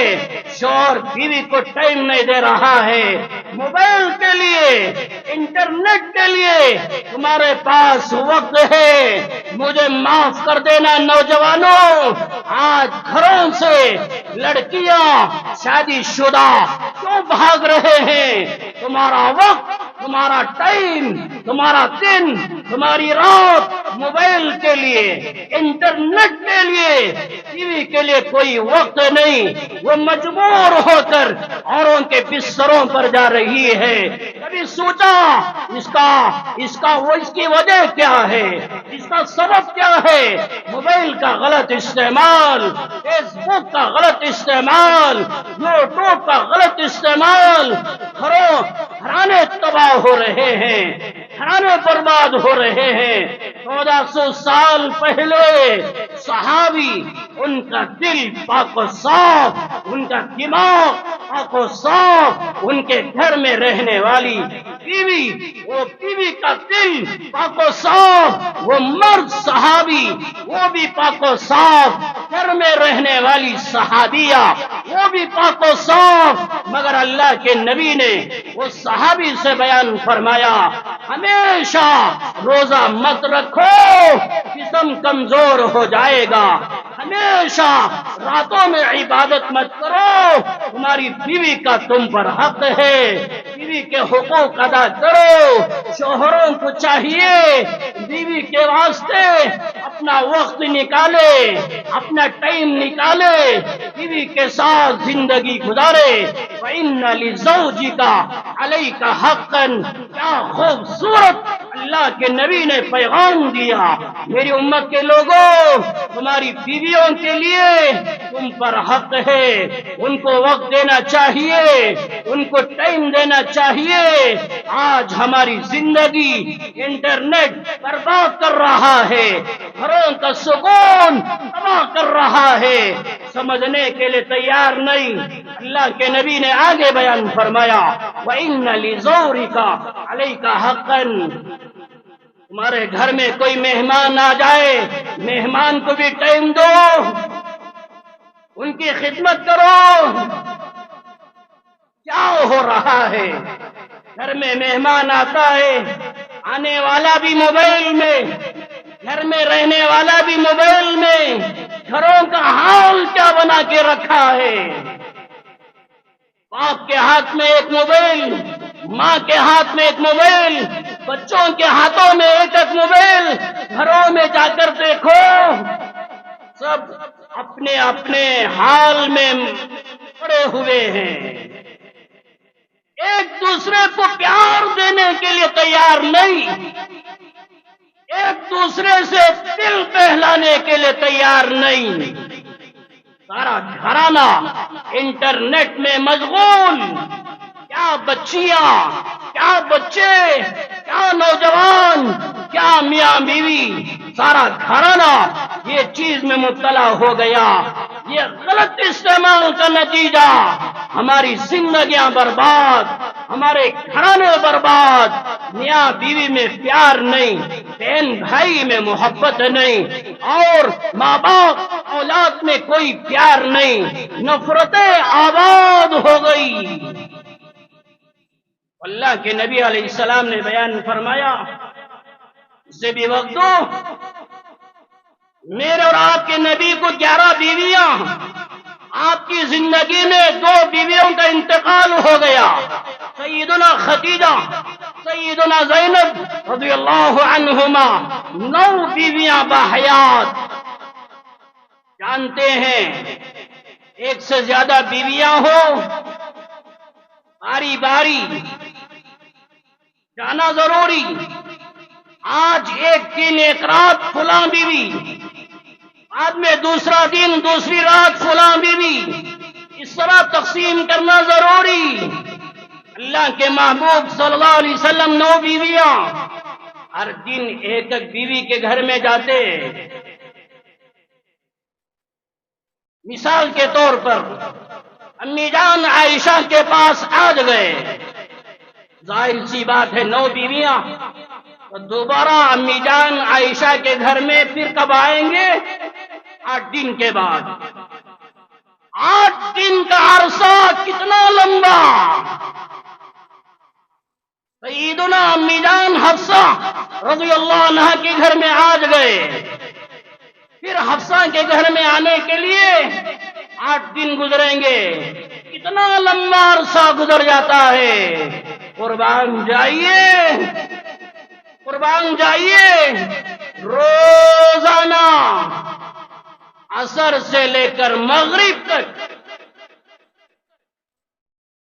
شوہر بیوی کو ٹائم نہیں دے رہا ہے۔ موبائل کے لیے، انٹرنیٹ کے لیے تمہارے پاس وقت ہے۔ مجھے معاف کر دینا نوجوانوں، آج گھروں سے لڑکیاں شادی شدہ کیوں بھاگ رہے ہیں؟ تمہارا وقت، تمہارا ٹائم، تمہارا دن، تمہاری رات موبائل کے لیے، انٹرنیٹ کے لیے، ٹی وی کے لیے کوئی وقت نہیں۔ وہ مجبور ہو کر اوروں کے بستروں پر جا رہی ہے۔ کبھی سوچا اس کی وجہ کیا ہے؟ اس کا سبب کیا ہے؟ موبائل کا غلط استعمال، فیس بک کا غلط استعمال، یوٹیوب کا غلط استعمال۔ گھرانے تباہ ہو رہے ہیں، گھرانے برباد ہو رہے ہیں۔ 1400 سال پہلے صحابی، ان کا دل پاک و صاف، ان کا دماغ پاک و صاف، ان کے گھر میں رہنے والی بیوی، وہ بیوی کا دل پاک و صاف، وہ مرد صحابی وہ بھی پاک و صاف، گھر میں رہنے والی صحابیہ وہ بھی پاک و صاف۔ مگر اللہ کے نبی نے وہ صحابی سے بیان فرمایا ہمیشہ روزہ مت رکھو، جسم کمزور ہو جائے گا۔ ہمیشہ راتوں میں عبادت مت کرو، تمہاری بیوی کا تم پر حق ہے، بیوی کے حقوق ادا کرو۔ شوہروں کو چاہیے بیوی کے واسطے اپنا وقت نکالے، اپنا ٹائم نکالے، بیوی کے ساتھ زندگی گزارے۔ وَإِنَّ لِزَوْجِكَ عَلَيْكَ حَقًّا، کیا خوبصورت اللہ کے نبی نے پیغام دیا۔ میری امت کے لوگوں، تمہاری بیویوں کے لیے تم پر حق ہے، ان کو وقت دینا چاہیے، ان کو ٹائم دینا چاہیے۔ آج ہماری زندگی انٹرنیٹ برباد کر رہا ہے، گھروں کا سکون تباہ کر رہا ہے، سمجھنے کے لیے تیار نہیں۔ اللہ کے نبی نے آگے بیان فرمایا وَإِنَّ لِزَوْجِكَ عَلَيْكَ حَقًّا، تمہارے گھر میں کوئی مہمان آ جائے، مہمان کو بھی ٹائم دو، ان کی خدمت کرو۔ کیا ہو رہا ہے؟ گھر میں مہمان آتا ہے، آنے والا بھی موبائل میں، گھر میں رہنے والا بھی موبائل میں۔ گھروں کا حال کیا بنا کے رکھا ہے؟ باپ کے ہاتھ میں ایک موبائل، ماں کے ہاتھ میں ایک موبائل، بچوں کے ہاتھوں میں ایک ایک موبائل۔ گھروں میں جا کر دیکھو، سب اپنے اپنے حال میں پڑے ہوئے ہیں، ایک دوسرے کو پیار دینے کے لیے تیار نہیں، ایک دوسرے سے دل بہلانے کے لیے تیار نہیں۔ سارا گھرانہ انٹرنیٹ میں مشغول، کیا بچیاں، کیا بچے، کیا نوجوان، کیا میاں بیوی، سارا گھرانہ یہ چیز میں مبتلا ہو گیا۔ یہ غلط استعمال کا نتیجہ، ہماری زندگیاں برباد، ہمارے گھرانے برباد، میاں بیوی میں پیار نہیں، بہن بھائی میں محبت نہیں، اور ماں باپ اولاد میں کوئی پیار نہیں، نفرتیں آباد ہو گئی۔ اللہ کے نبی علیہ السلام نے بیان فرمایا، اسے بھی وقت دو، میرے اور آپ کے نبی کو 11 بیویاں، آپ کی زندگی میں 2 بیویوں کا انتقال ہو گیا، سیدنا خدیجہ، سیدنا زینب رضی اللہ عنہما، 9 بیویاں باحیات۔ جانتے ہیں ایک سے زیادہ بیویاں ہو، باری باری جانا ضروری، آج ایک دن ایک رات فلاں بیوی، بعد میں دوسرا دن دوسری رات فلاں بیوی، اس طرح تقسیم کرنا ضروری۔ اللہ کے محبوب صلی اللہ علیہ وسلم 9 بیویاں، ہر دن ایک ایک بیوی کے گھر میں جاتے۔ مثال کے طور پر امی جان عائشہ کے پاس آج گئے، ظاہر سی بات ہے 9 بیویاں، تو دوبارہ امی جان عائشہ کے گھر میں پھر کب آئیں گے؟ 8 دن کے بعد۔ 8 دن کا عرصہ کتنا لمبا! سیدنا امی جان حفصہ رضی اللہ عنہ کے گھر میں آج گئے، پھر حفصہ کے گھر میں آنے کے لیے 8 دن گزریں گے، کتنا لمبا عرصہ گزر جاتا ہے۔ قربان جائیے، قربان جائیے، روزانہ عصر سے لے کر مغرب تک،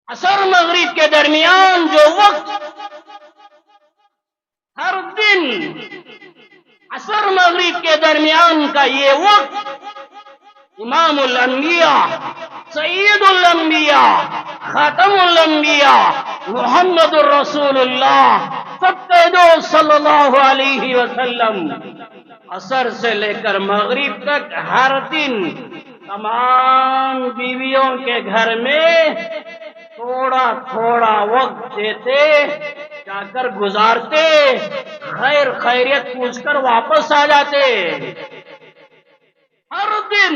عصر مغرب کے درمیان جو وقت، ہر دن عصر مغرب کے درمیان کا یہ وقت، امام الانبیاء، سید الانبیاء، خاتم الانبیاء، محمد الرسول اللہ صلی اللہ علیہ وسلم، عصر سے لے کر مغرب تک ہر دن تمام بیویوں کے گھر میں تھوڑا تھوڑا وقت دیتے، جا کر گزارتے، خیر خیریت پوچھ کر واپس آ جاتے۔ ہر دن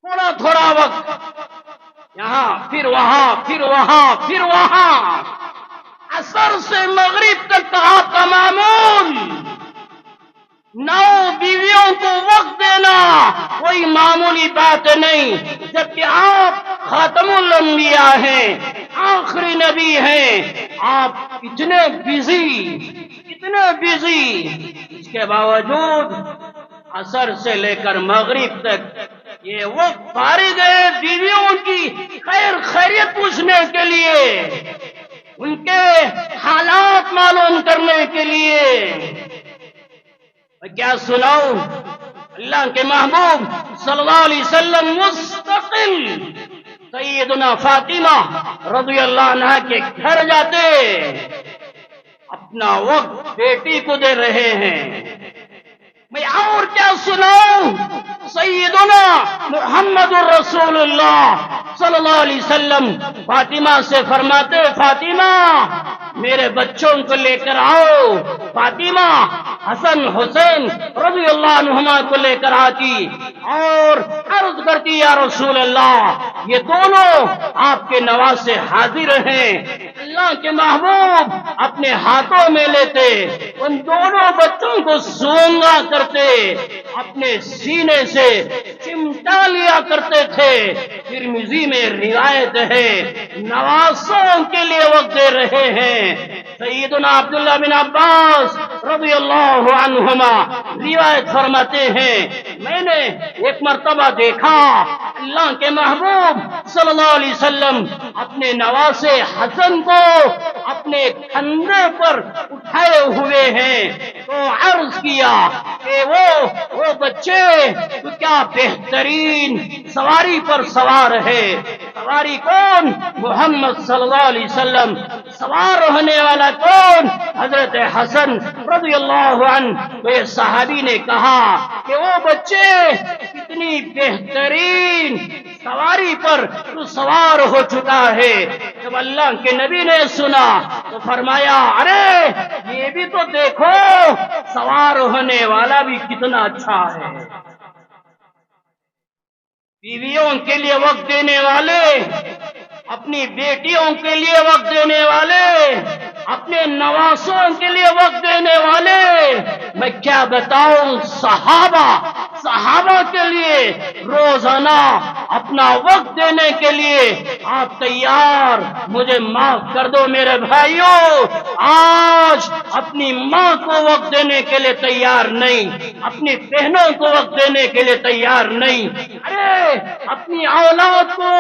تھوڑا تھوڑا وقت، یہاں پھر وہاں، پھر وہاں، پھر وہاں، عصر سے مغرب تک کا آپ کا معمول۔ 9 بیویوں کو وقت دینا کوئی معمولی بات نہیں، جبکہ آپ خاتم الانبیاء ہیں، آخری نبی ہیں، آپ اتنے بزی، اس کے باوجود عصر سے لے کر مغرب تک یہ وقت فارغ ہے بیویوں کی خیر خیریت پوچھنے کے لیے، ان کے حالات معلوم کرنے کے لیے۔ میں کیا سناؤں، اللہ کے محبوب صلی اللہ علیہ وسلم مستقل سیدنا فاطمہ رضی اللہ عنہ کے گھر جاتے، اپنا وقت بیٹی کو دے رہے ہیں۔ میں اور کیا سناؤں، سیدنا محمد الرسول اللہ صلی اللہ علیہ وسلم فاطمہ سے فرماتے، فاطمہ میرے بچوں کو لے کر آؤ۔ فاطمہ حسن حسین رضی اللہ عنہما کو لے کر آتی اور عرض کرتی، یا رسول اللہ یہ دونوں آپ کے نواسے حاضر ہیں۔ اللہ کے محبوب اپنے ہاتھوں میں لیتے، ان دونوں بچوں کو سونگا کرتے، اپنے سینے سے چمٹا لیا کرتے تھے۔ ترمذی میں روایت ہے، نواسوں کے لیے وقت دے رہے ہیں۔ سیدنا عبداللہ بن عباس رضی اللہ عنہما روایت فرماتے ہیں، میں نے ایک مرتبہ دیکھا اللہ کے محبوب صلی اللہ علیہ وسلم اپنے نواسے حسن کو اپنے کندھے پر اٹھائے ہوئے ہیں، تو عرض کیا کہ وہ بچے تو کیا بہترین سواری پر سوار ہے۔ سواری کون؟ محمد صلی اللہ علیہ وسلم۔ سوار ہونے والا کون؟ حضرت حسن رضی اللہ عنہ۔ تو یہ صحابی نے کہا کہ وہ بچے کتنی بہترین سواری پر تو سوار ہو چکا ہے۔ جب اللہ کے نبی نے سنا تو فرمایا ارے یہ بھی تو دیکھو سوار ہونے والا بھی کتنا اچھا ہے۔ بیویوں کے لیے وقت دینے والے، اپنی بیٹیوں کے لیے وقت دینے والے، اپنے نواسوں کے لیے وقت دینے والے، میں کیا بتاؤں صحابہ کے لیے روزانہ اپنا وقت دینے کے لیے آپ تیار؟ مجھے معاف کر دو میرے بھائیوں، آج اپنی ماں کو وقت دینے کے لیے تیار نہیں، اپنی بہنوں کو وقت دینے کے لیے تیار نہیں، ارے اپنی اولاد کو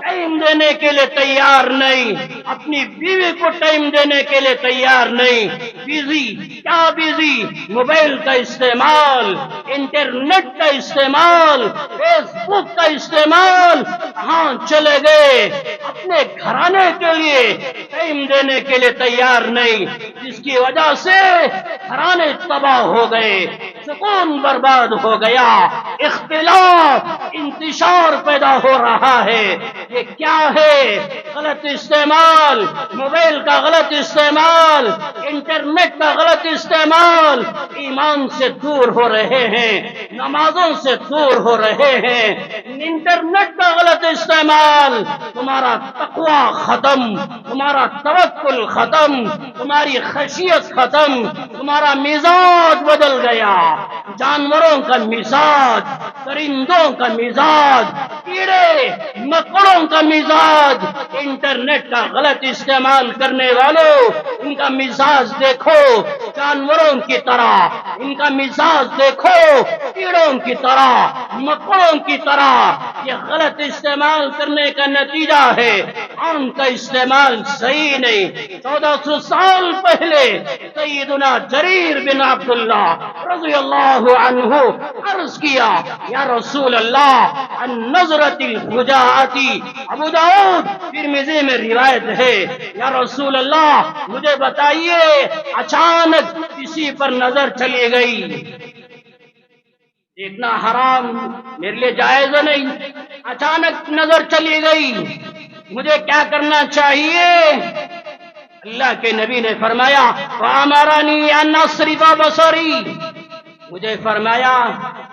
ٹائم دینے کے لیے تیار نہیں، اپنی بیوی کو ٹائم دینے کے لیے تیار نہیں۔ بیزی کیا بیزی؟ موبائل کا استعمال، انٹرنیٹ کا استعمال، فیس بک کا استعمال، کہاں چلے گئے؟ اپنے گھرانے کے لیے ٹائم دینے کے لیے تیار نہیں، جس کی وجہ سے گھرانے تباہ ہو گئے، سکون برباد ہو گیا، اختلاف انتشار پیدا ہو رہا ہے۔ یہ کیا ہے؟ غلط استعمال، موبائل کا غلط استعمال، انٹرنیٹ کا غلط استعمال، ایمان سے دور ہو رہے ہیں، نمازوں سے دور ہو رہے ہیں۔ انٹرنیٹ کا غلط استعمال، تمہارا تقوی ختم، تمہارا توکل ختم، تمہاری خشیت ختم، تمہارا مزاج بدل گیا، جانوروں کا مزاج، درندوں کا مزاج، کیڑے مکڑوں کا مزاج، انٹرنیٹ کا غلط استعمال کرنے والوں ان کا مزاج دیکھو جانوروں کی طرح، ان کا مزاج دیکھو کیڑوں کی طرح، مکڑوں کی طرح۔ یہ غلط استعمال کرنے کا نتیجہ ہے، ان کا استعمال صحیح نہیں۔ 1400 سال پہلے سیدنا جریر بن عبداللہ رضی اللہ عنہ عرض کیا یا رسول اللہ النظرۃ الفجاءتی، ابو داؤد ترمذی میں روایت ہے، یا رسول اللہ مجھے بتائیے اچانک کسی پر نظر چلی گئی، دیکھنا حرام میرے لیے جائز نہیں، اچانک نظر چلی گئی، مجھے کیا کرنا چاہیے؟ اللہ کے نبی نے فرمایا وَأَمَرَنِي أَنْ أَصْرِفَ بَصَرِي، مجھے فرمایا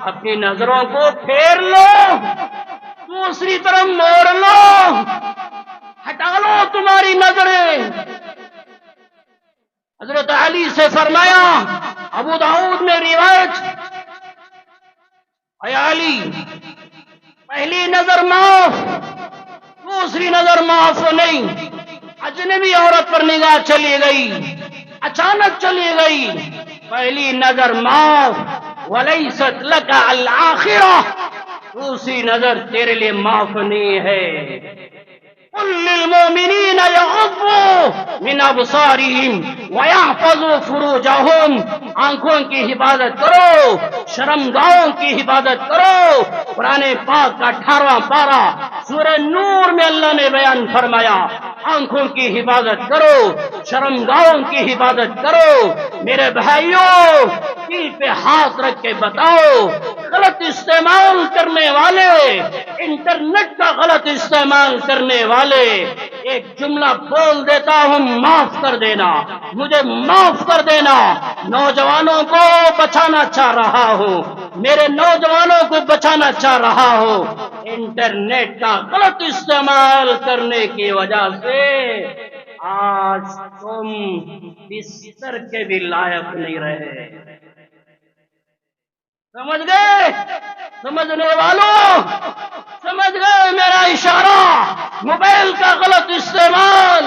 اپنی نظروں کو پھیر لو، دوسری طرف موڑ لو، ہٹا لو تمہاری نظریں۔ حضرت علی سے فرمایا، ابو داؤد میں روایت، اے علی پہلی نظر معاف، دوسری نظر معاف نہیں۔ اجنبی عورت پر نگاہ چلی گئی، اچانک چلی گئی، پہلی نظر معاف، وَلَيْسَتْ لَكَ الْآخِرَةُ، دوسری نظر تیرے لیے معاف نہیں ہے۔ قُلْ لِلْمُؤْمِنِينَ يَغُضُّوا مِنْ أَبْصَارِهِمْ وَيَحْفَظُوا فُرُوجَهُمْ، آنکھوں کی حفاظت کرو، شرمگاہوں کی حفاظت کرو۔ قرآن پاک کا 18واں پارہ سورہ نور میں اللہ نے بیان فرمایا، آنکھوں کی حفاظت کرو، شرمگاہوں کی حفاظت کرو۔ میرے بھائیوں دل پہ ہاتھ رکھ کے بتاؤ، غلط استعمال کرنے والے، انٹرنیٹ کا غلط استعمال کرنے والے، ایک جملہ بول دیتا ہوں، معاف کر دینا، مجھے معاف کر دینا، نوجوانوں کو بچانا چاہ رہا ہوں، میرے نوجوانوں کو بچانا چاہ رہا ہوں۔ انٹرنیٹ کا غلط استعمال کرنے کی وجہ سے آج تم بستر کے بھی لائق نہیں رہے۔ سمجھ گئے؟ سمجھنے والوں سمجھ گئے میرا اشارہ؟ موبائل کا غلط استعمال،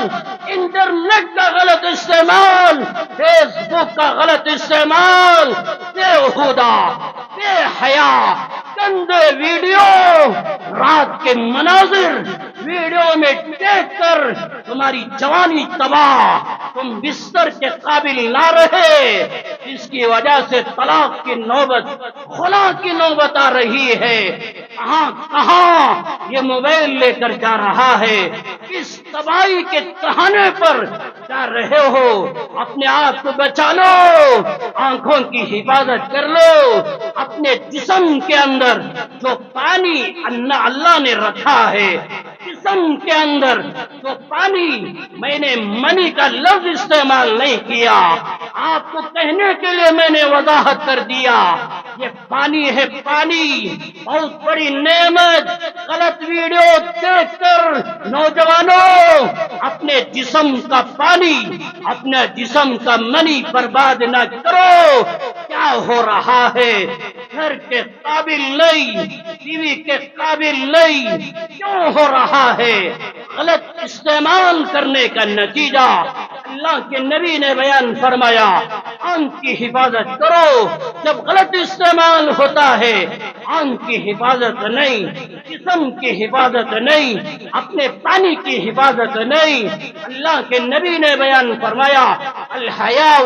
انٹرنیٹ کا غلط استعمال، فیس بک کا غلط استعمال، بےہودہ، بے حیا، گندے ویڈیو، رات کے مناظر ویڈیو میں دیکھ کر تمہاری جوانی تباہ، تم بستر کے قابل نہ رہے، جس کی وجہ سے طلاق کی نوبت، خلا کی نوبت آ رہی ہے۔ کہاں کہاں یہ موبائل لے کر جا رہا ہے، اس تباہی کے تہانے پر جا رہے ہو، اپنے آپ کو بچا لو، آنکھوں کی حفاظت کر لو، اپنے جسم کے اندر جو پانی اللہ نے رکھا ہے، جسم کے اندر جو پانی، میں نے منی کا لفظ استعمال نہیں کیا، آپ کو کہنے کے لیے میں نے وضاحت کر دیا، یہ پانی ہے پانی، بہت بڑی نعمت۔ غلط ویڈیو دیکھ کر نوجوانوں اپنے جسم کا پانی، اپنے جسم کا منی برباد نہ کرو۔ کیا ہو رہا ہے؟ گھر کے قابل نہیں، بیوی کے قابل نہیں، کیوں ہو رہا ہے؟ غلط استعمال کرنے کا نتیجہ اللہ کے نبی نے بیان فرمایا، آنکھ کی حفاظت کرو۔ جب غلط استعمال ہوتا ہے، آنکھ کی حفاظت نہیں، جسم کی حفاظت نہیں، اپنے پانی کی حفاظت نہیں، اللہ کے نبی نے بیان فرمایا، الحیاء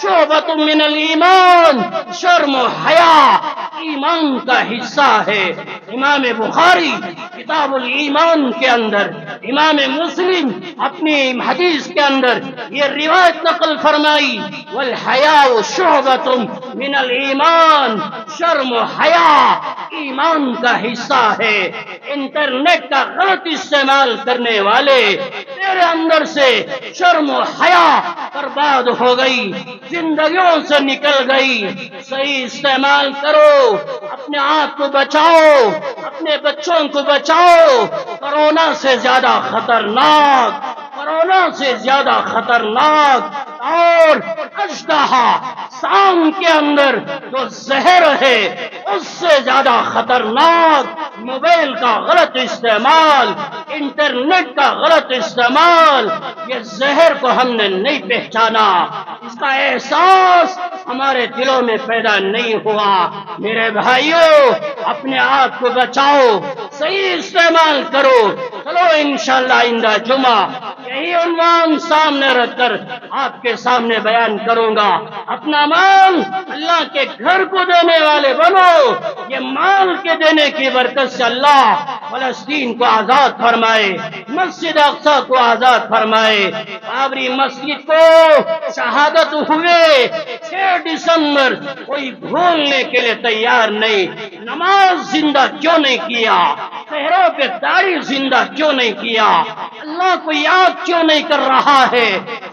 شعبۃ من الایمان، شرم و حیا ایمان کا حصہ ہے۔ امام بخاری کتاب الایمان کے اندر، امام مسلم اپنی حدیث کے اندر یہ روایت نقل فرمائی، والحیاء شعبۃ من الایمان، شرم و حیا ایمان کا حصہ ہے۔ انٹرنیٹ کا غلط استعمال کرنے والے، تیرے اندر سے شرم و حیا برباد ہو گئی، زندگیوں سے نکل گئی۔ صحیح استعمال کرو، اپنے آپ کو بچاؤ، اپنے بچوں کو بچاؤ۔ کورونا سے زیادہ خطرناک، کورونا سے زیادہ خطرناک اور اژدہا سانپ کے اندر جو زہر ہے اس سے زیادہ خطرناک موبائل کا غلط استعمال، انٹرنیٹ کا غلط استعمال۔ یہ زہر کو ہم نے نہیں پہچانا، اس کا احساس ہمارے دلوں میں پیدا نہیں ہوا۔ میرے بھائیوں، اپنے آپ کو بچاؤ، صحیح استعمال کرو۔ چلو انشاءاللہ آئندہ جمعہ یہی عنوان سامنے رکھ کر آپ کے سامنے بیان کروں گا۔ اپنا مال اللہ کے گھر کو دینے والے بنو، یہ مال کے دینے کی برکت سے اللہ فلسطین کو آزاد فرمائے، مسجد اقصی کو آزاد فرمائے۔ بابری مسجد کو شہادت ہوئے 6 دسمبر کوئی بھولنے کے لیے تیار نہیں۔ نماز زندہ کیوں نہیں کیا؟ شہروں پہ داڑھی زندہ کیوں نہیں کیا؟ اللہ کو یاد کیوں نہیں کر رہا ہے؟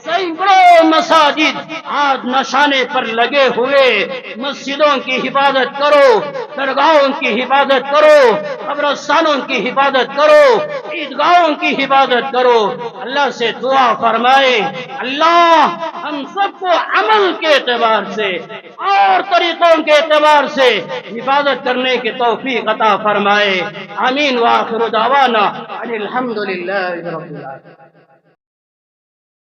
سینکڑوں مساجد آج نشانے پر لگے ہوئے۔ مسجدوں کی حفاظت کرو، درگاہوں کی حفاظت کرو، قبرستانوں کی حفاظت کرو، عیدگاہوں کی حفاظت کرو۔ اللہ سے دعا فرمائے، اللہ ہم سب کو عمل کے اعتبار سے اور طریقوں کے اعتبار سے حفاظت کرنے کی توفیق عطا فرمائے۔ آمین۔ وآخر دعوانا ان الحمد للہ رب العالمین۔